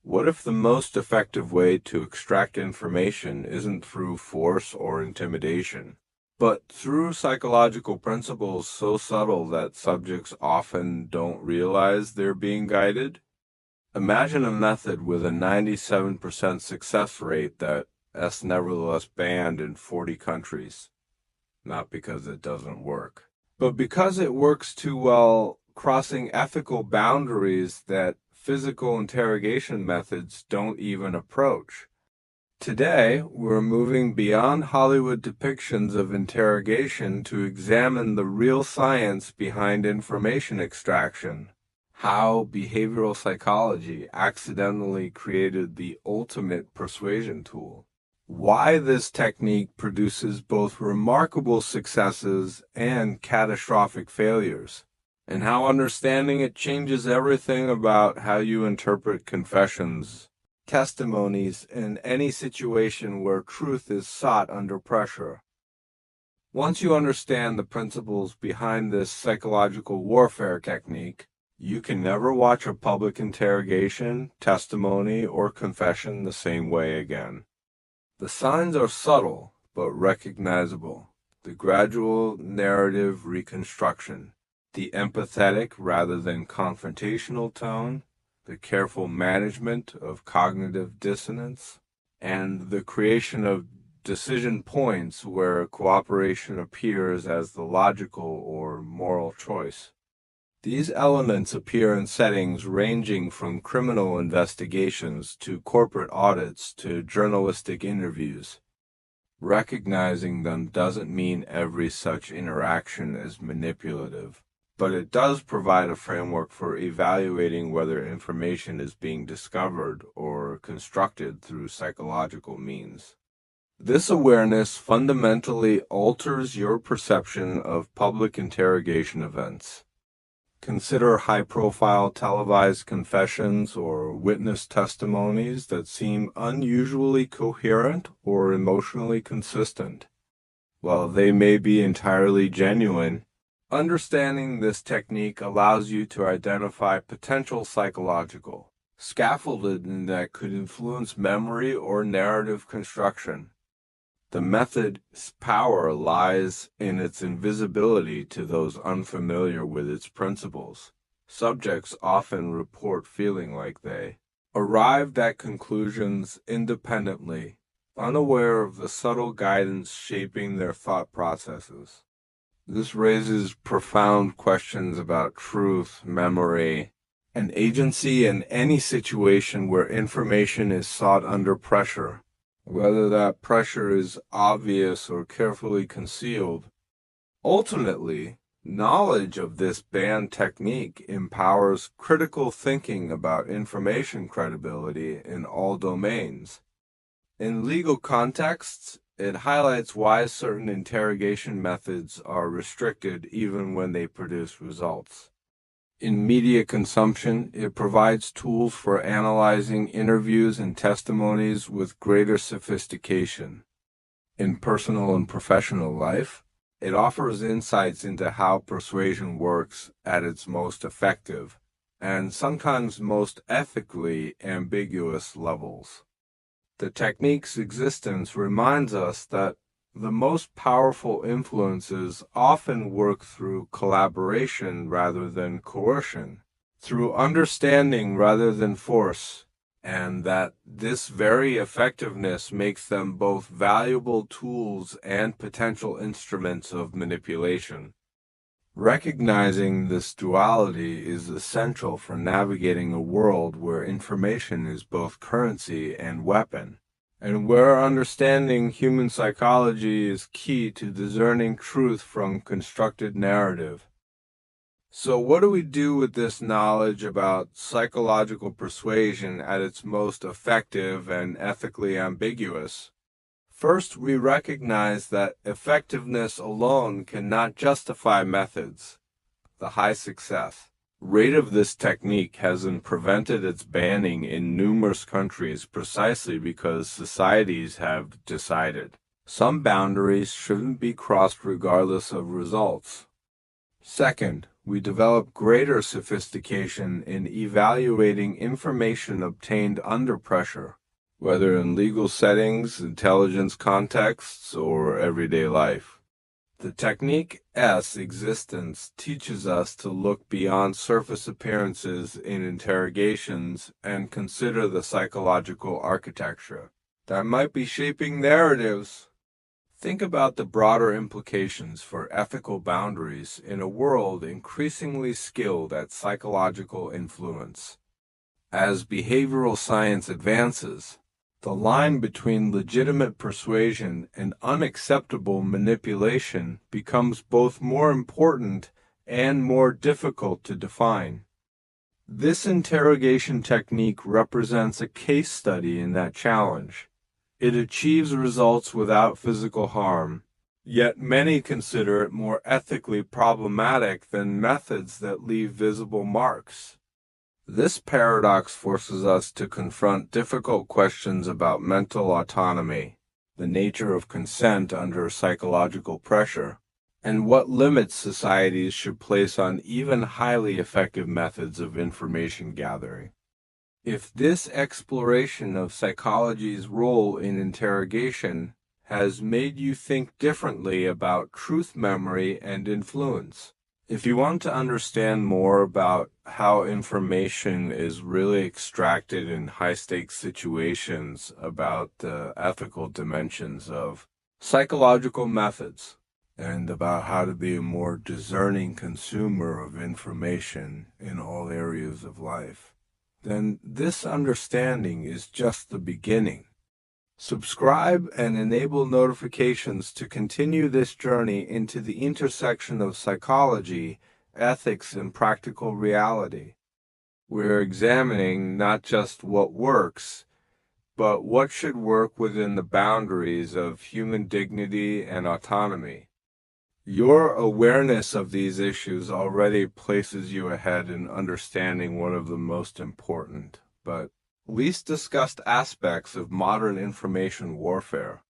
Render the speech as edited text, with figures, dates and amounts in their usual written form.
What if the most effective way to extract information isn't through force or intimidation, but through psychological principles so subtle that subjects often don't realize they're being guided? Imagine a method with a 97% success rate that's nevertheless banned in 40 countries. Not because it doesn't work, but because it works too well, crossing ethical boundaries that physical interrogation methods don't even approach. Today, we're moving beyond Hollywood depictions of interrogation to examine the real science behind information extraction, how behavioral psychology accidentally created the ultimate persuasion tool, why this technique produces both remarkable successes and catastrophic failures, and how understanding it changes everything about how you interpret confessions, testimonies, in any situation where truth is sought under pressure. Once you understand the principles behind this psychological warfare technique, you can never watch a public interrogation, testimony, or confession the same way again. The signs are subtle but recognizable. The gradual narrative reconstruction, the empathetic rather than confrontational tone, the careful management of cognitive dissonance, and the creation of decision points where cooperation appears as the logical or moral choice. These elements appear in settings ranging from criminal investigations to corporate audits to journalistic interviews. Recognizing them doesn't mean every such interaction is manipulative, but it does provide a framework for evaluating whether information is being discovered or constructed through psychological means. This awareness fundamentally alters your perception of public interrogation events. Consider high-profile televised confessions or witness testimonies that seem unusually coherent or emotionally consistent. While they may be entirely genuine, understanding this technique allows you to identify potential psychological scaffolding that could influence memory or narrative construction. The method's power lies in its invisibility to those unfamiliar with its principles. Subjects often report feeling like they arrived at conclusions independently, unaware of the subtle guidance shaping their thought processes. This raises profound questions about truth, memory, and agency in any situation where information is sought under pressure. Whether that pressure is obvious or carefully concealed. Ultimately, knowledge of this banned technique empowers critical thinking about information credibility in all domains. In legal contexts, it highlights why certain interrogation methods are restricted even when they produce results. In media consumption, it provides tools for analyzing interviews and testimonies with greater sophistication. In personal and professional life, it offers insights into how persuasion works at its most effective and sometimes most ethically ambiguous levels. The technique's existence reminds us that the most powerful influences often work through collaboration rather than coercion, through understanding rather than force, and that this very effectiveness makes them both valuable tools and potential instruments of manipulation. Recognizing this duality is essential for navigating a world where information is both currency and weapon, and where understanding human psychology is key to discerning truth from constructed narrative. So what do we do with this knowledge about psychological persuasion at its most effective and ethically ambiguous? First, we recognize that effectiveness alone cannot justify methods. The high success rate of this technique hasn't prevented its banning in numerous countries precisely because societies have decided some boundaries shouldn't be crossed regardless of results. Second, We develop greater sophistication in evaluating information obtained under pressure, whether in legal settings, intelligence contexts, or everyday life. The technique S existence teaches us to look beyond surface appearances in interrogations and consider the psychological architecture that might be shaping narratives. Think about the broader implications for ethical boundaries in a world increasingly skilled at psychological influence. As behavioral science advances, the line between legitimate persuasion and unacceptable manipulation becomes both more important and more difficult to define. This interrogation technique represents a case study in that challenge. It achieves results without physical harm, yet many consider it more ethically problematic than methods that leave visible marks. This paradox forces us to confront difficult questions about mental autonomy, the nature of consent under psychological pressure, and what limits societies should place on even highly effective methods of information gathering. If this exploration of psychology's role in interrogation has made you think differently about truth memory and influence, if you want to understand more about how information is really extracted in high-stakes situations, about the ethical dimensions of psychological methods, and about how to be a more discerning consumer of information in all areas of life, then this understanding is just the beginning. Subscribe and enable notifications to continue this journey into the intersection of psychology, ethics, and practical reality. We're examining not just what works, but what should work within the boundaries of human dignity and autonomy. Your awareness of these issues already places you ahead in understanding one of the most important, but least discussed aspects of modern information warfare.